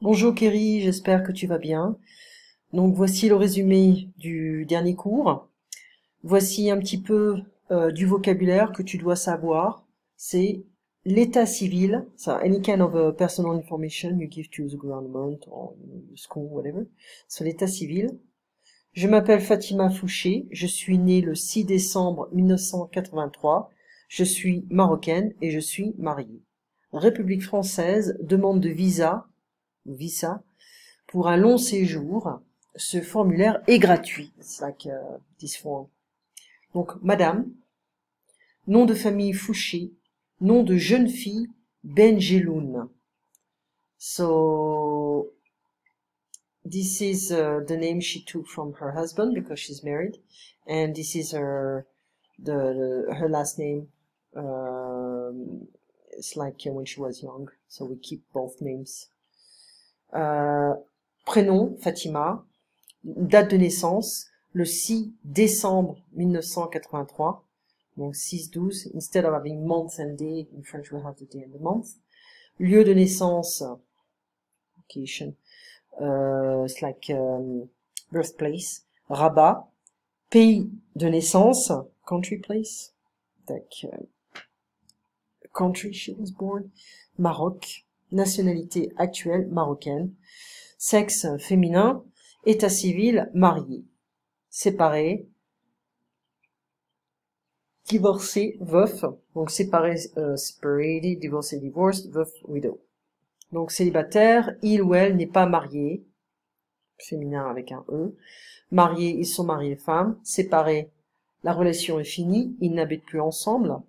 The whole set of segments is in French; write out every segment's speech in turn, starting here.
Bonjour Kerry, j'espère que tu vas bien. Donc voici le résumé du dernier cours. Voici un petit peu du vocabulaire que tu dois savoir. C'est l'état civil, so any kind of personal information you give to the government or the school, whatever. So l'état civil. Je m'appelle Fatima Fouché, je suis née le 6 décembre 1983. Je suis marocaine et je suis mariée. République française, demande de visa pour un long séjour. Ce formulaire est gratuit. It's like this form. Donc, madame, nom de famille Fouché, nom de jeune fille Benjeloun. So, this is the name she took from her husband because she's married, and this is her last name. It's like when she was young, so we keep both names. Prénom Fatima, date de naissance le 6 décembre 1983, donc 6-12, instead of having month and day, in French we have the day and the month. Lieu de naissance, location, it's like birthplace, Rabat. Pays de naissance, country place, like country she was born, Maroc. Nationalité actuelle, marocaine. Sexe féminin, état civil, marié. Séparé, divorcé, veuf. Donc séparé, separated, divorcé, divorced, veuf, widow. Donc célibataire, il ou elle n'est pas marié, féminin avec un E. Mariés, ils sont mariés femmes. Séparés, la relation est finie, ils n'habitent plus ensemble.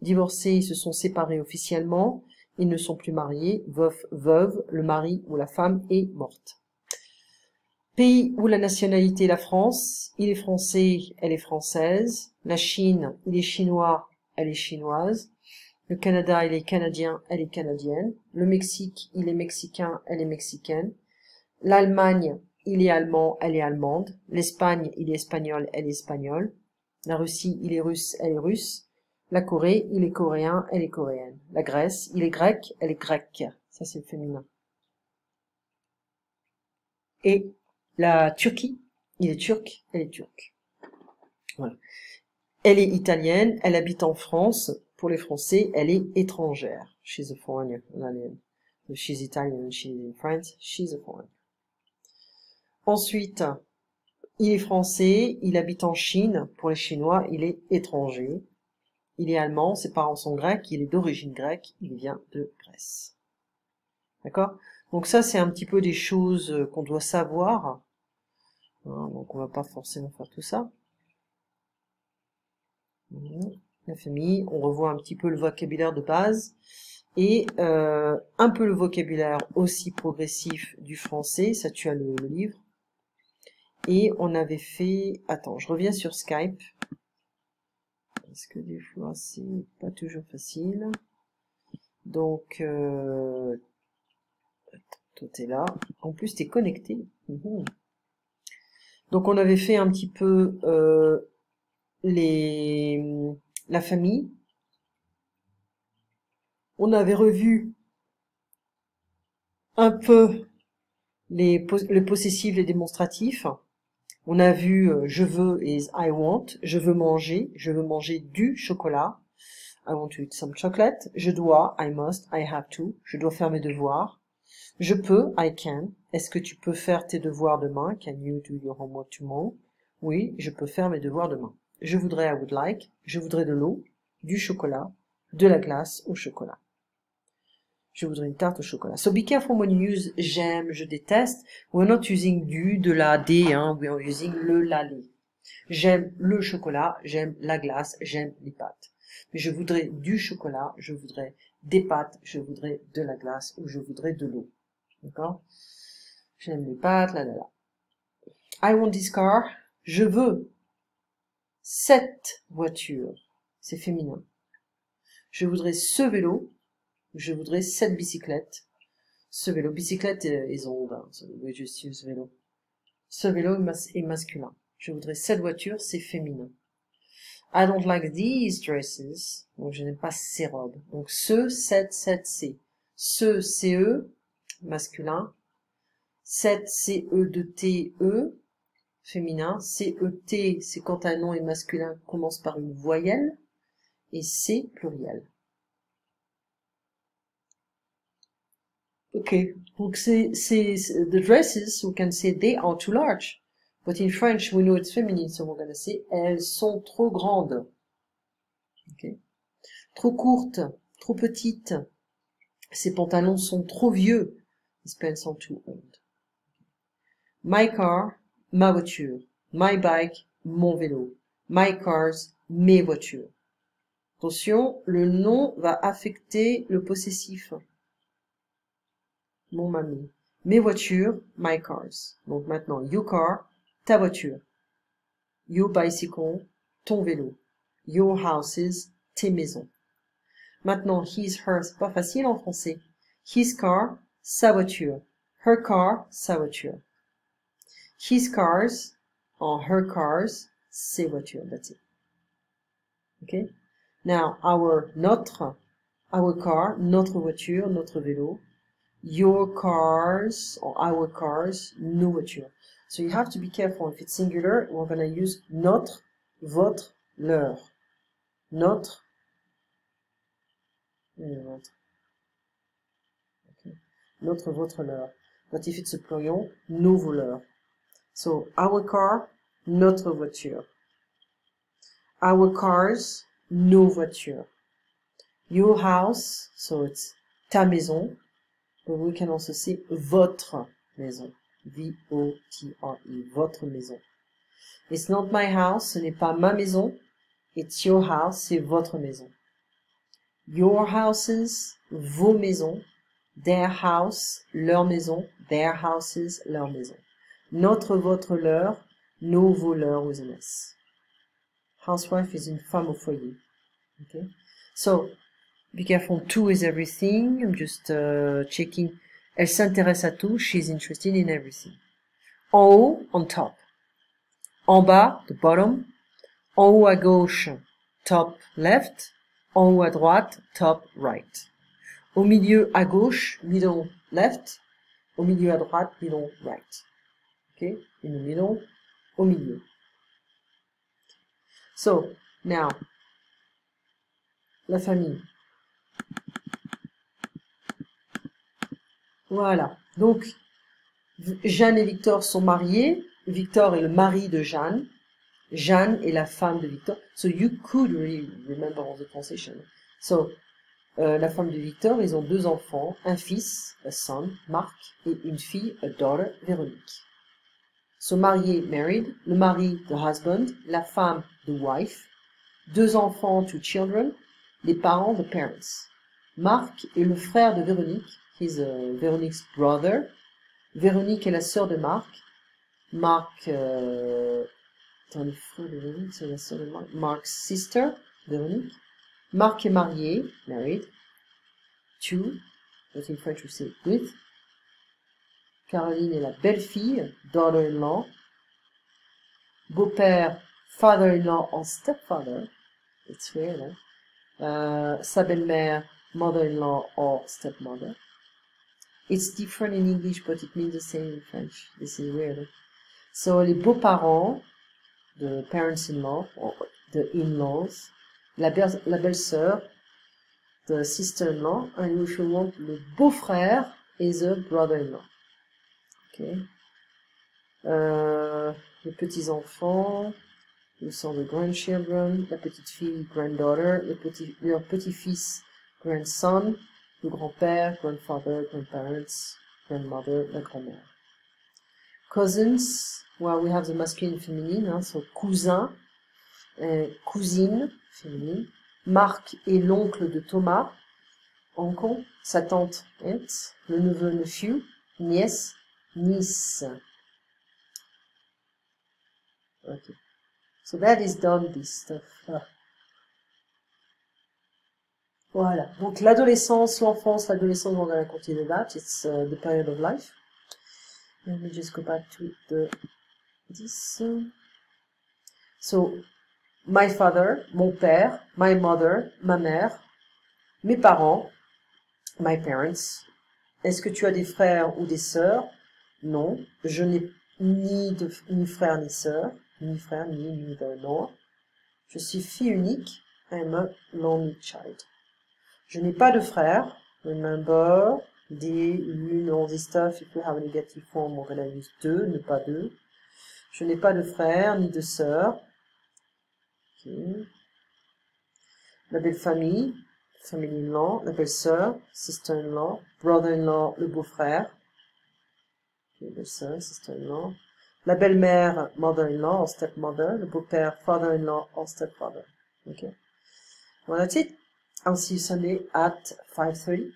Divorcés, ils se sont séparés officiellement. Ils ne sont plus mariés, veuf, veuve, le mari ou la femme est morte. Pays ou la nationalité, la France, il est français, elle est française. La Chine, il est chinois, elle est chinoise. Le Canada, il est canadien, elle est canadienne. Le Mexique, il est mexicain, elle est mexicaine. L'Allemagne, il est allemand, elle est allemande. L'Espagne, il est espagnol, elle est espagnole. La Russie, il est russe, elle est russe. La Corée, il est coréen, elle est coréenne. La Grèce, il est grec, elle est grecque. Ça, c'est le féminin. Et la Turquie, il est turc, elle est turque. Voilà. Elle est italienne, elle habite en France. Pour les Français, elle est étrangère. She's a foreigner. She's Italian and she's in France. She's a foreigner. Ensuite, il est français, il habite en Chine. Pour les Chinois, il est étranger. Il est allemand, ses parents sont grecs, il est d'origine grecque, il vient de Grèce. D'accord? Donc ça, c'est un petit peu des choses qu'on doit savoir. Hein, donc on va pas forcément faire tout ça. La famille, on revoit un petit peu le vocabulaire de base. Et un peu le vocabulaire aussi progressif du français, ça tu as le livre. Et on avait fait... Attends, je reviens sur Skype. Parce que des fois, c'est pas toujours facile. Donc, toi, t'es là. En plus, t'es connecté. Donc, on avait fait un petit peu la famille. On avait revu un peu le possessif, les démonstratifs. On a vu je veux et I want. Je veux manger du chocolat. I want to eat some chocolate. Je dois, I must, I have to. Je dois faire mes devoirs. Je peux, I can. Est-ce que tu peux faire tes devoirs demain? Can you do your homework tomorrow? Oui, je peux faire mes devoirs demain. Je voudrais, I would like. Je voudrais de l'eau, du chocolat, de la glace au chocolat. Je voudrais une tarte au chocolat. So be careful when you use j'aime, je déteste. We're not using du, de la, des, hein. We are using le, la, les. J'aime le chocolat, j'aime la glace, j'aime les pâtes. Mais je voudrais du chocolat, je voudrais des pâtes, je voudrais de la glace ou je voudrais de l'eau. D'accord? J'aime les pâtes, là. I want this car. Je veux cette voiture. C'est féminin. Je voudrais ce vélo. Je voudrais cette bicyclette. Ce vélo. Bicyclette is old, hein, so we just use vélo. Ce vélo est masculin. Je voudrais cette voiture, c'est féminin. I don't like these dresses. Donc, je n'aime pas ces robes. Donc, cette, c'est. Ce, CE, masculin. 7, C-E-T-E, féminin. C-E-T, c'est quand un nom est masculin, commence par une voyelle. Et C, pluriel. Ok, donc the dresses, we can say they are too large. But in French, we know it's feminine, so we're going to say elles sont trop grandes. Ok. Trop courtes, trop petites. Ces pantalons sont trop vieux. These pants are too old. My car, ma voiture. My bike, mon vélo. My cars, mes voitures. Attention, le nom va affecter le possessif. Mon mamie. Mes voitures, my cars. Donc maintenant, your car, ta voiture. Your bicycle, ton vélo. Your houses, tes maisons. Maintenant, his, her, c'est pas facile en français. His car, sa voiture. Her car, sa voiture. His cars, or her cars, ses voitures. That's it. Okay? Now, notre, our car, notre voiture, notre vélo. Your cars, or our cars, nos voitures. So you have to be careful. If it's singular, we're going to use notre, votre, leur. Notre, okay. Notre, votre, leur. But if it's a plural, nos, vos, leurs. So, our car, notre voiture. Our cars, nos voitures. Your house, so it's ta maison. But we can also say votre maison. V-O-T-R-E, votre maison. It's not my house, ce n'est pas ma maison. It's your house, c'est votre maison. Your houses, vos maisons. Their house, leur maison. Their houses, leur maison. Notre, votre, leur. Nos, vos, leurs with an S. Housewife is une femme au foyer. Okay? So, be careful, to is everything. I'm just checking. Elle s'intéresse à tout. She's interested in everything. En haut, on top. En bas, the bottom. En haut à gauche, top left. En haut à droite, top right. Au milieu à gauche, middle left. Au milieu à droite, middle right. Okay? In the middle, au milieu. So, now, la famille. Voilà. Donc, Jeanne et Victor sont mariés. Victor est le mari de Jeanne. Jeanne est la femme de Victor. So you could really remember all the translation. So, la femme de Victor, ils ont 2 enfants, un fils, a son, Marc, et une fille, a daughter, Véronique. So marié, married, le mari, the husband, la femme, the wife, 2 enfants, 2 children, les parents, the parents. Marc est le frère de Véronique, he's Véronique's brother. Véronique est la sœur de Marc. Marc, attends, le frère de Véronique, c'est la sœur de Marc. Marc's sister, Véronique. Marc est marié, married, to, but in French we say with. Caroline est la belle-fille, daughter-in-law. Beau-père, father-in-law or stepfather. It's weird, hein? Sa belle-mère, mother-in-law or stepmother. It's different in English, but it means the same in French. This is weird. Hein? So, les beaux-parents, the parents-in-law, or the in-laws. La belle-sœur, the sister-in-law. And if you want, le beau-frère is a brother-in-law. Okay. Les petits-enfants, ils sont the grandchildren, la petite-fille, granddaughter, leur petit-fils, grandson, le grand-père, grandfather, grandparents, grandmother, la grand-mère. Cousins, well, we have the masculine and feminine, hein, so cousin, cousine, féminine. Marc est l'oncle de Thomas, uncle, sa tante, aunt, le neveu, nephew, nièce, niece. Okay. So that is done, this stuff. Voilà. Donc l'adolescence, l'enfance, l'adolescence, on va continuer that. It's the period of life. Let me just go back to this. So, my father, mon père, my mother, ma mère, mes parents, my parents, Est-ce que tu as des frères ou des sœurs? Non. Je n'ai ni frère ni sœur. Ni frère, ni non. Je suis fille unique. I'm a lonely child. Je n'ai pas de frère. Remember, des, une, all this stuff. If we have a negative form, on va use deux, ne pas deux. Je n'ai pas de frère ni de sœur. Okay. La belle famille, family-in-law, la belle-sœur, sister-in-law, brother-in-law, le beau-frère, okay, belle-sœur, sister-in-law, la belle-mère, mother-in-law, or stepmother, le beau-père, father-in-law, or stepfather. Okay. Well, that's it. I'll see you Sunday at 5:30.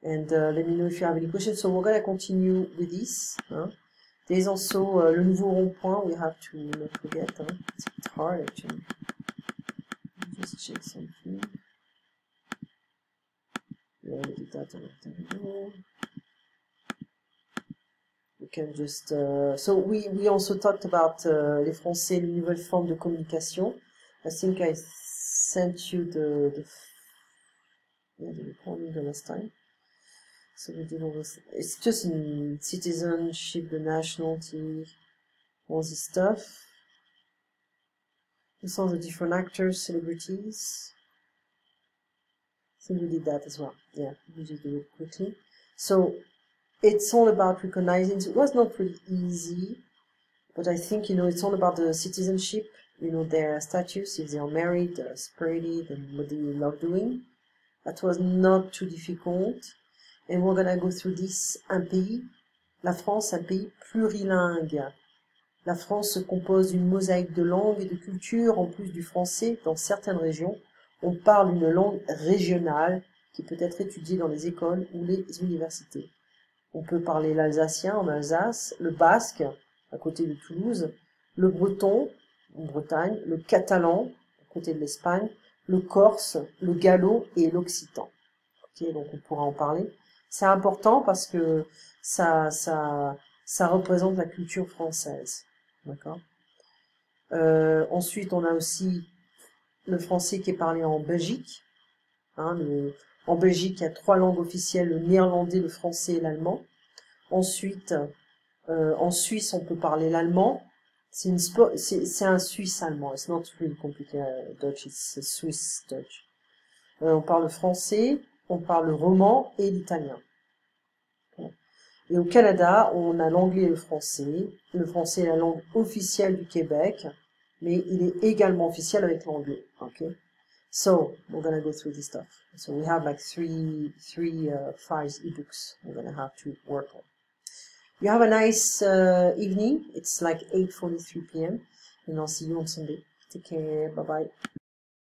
And let me know if you have any questions. So we're going to continue with this. Hein. There's also le nouveau rond-point. We have to not forget. Hein. It's hard actually. Just check something. Yeah, we did that a long time ago. We can just. So we also talked about les Français, les nouvelles formes de communication. I think I sent you the recording the last time. So we did all this. It's just in citizenship, the nationality, all this stuff. We saw the different actors, celebrities. I think we did that as well. Yeah, we just do it quickly. So it's all about recognizing. It was not really easy, but I think, you know, it's all about the citizenship, you know, their status, if they are married, separated, and what they love doing. That was not too difficult. And we're gonna go through this. Un pays, la France, un pays plurilingue. La France se compose d'une mosaïque de langues et de cultures. En plus du français, dans certaines régions, on parle une langue régionale qui peut être étudiée dans les écoles ou les universités. On peut parler l'alsacien en Alsace, le basque, à côté de Toulouse, le breton, en Bretagne, le catalan, à côté de l'Espagne, le corse, le gallo et l'occitan. Ok, donc on pourra en parler. C'est important parce que ça représente la culture française. D'accord. Ensuite, on a aussi le français qui est parlé en Belgique. Hein, en Belgique, il y a 3 langues officielles, le néerlandais, le français et l'allemand. Ensuite, en Suisse, on peut parler l'allemand. C'est un Suisse allemand. It's not really complicated Dutch, it's a Swiss Dutch. On parle le français, on parle le roman et l'italien. Okay. Et au Canada, on a l'anglais et le français. Le français est la langue officielle du Québec, mais il est également officiel avec l'anglais. Okay. So we're gonna go through this stuff. So we have like three files, ebooks we're gonna have to work on. You have a nice evening. It's like 8:43 p.m. and I'll see you on Sunday. Take care. Bye bye.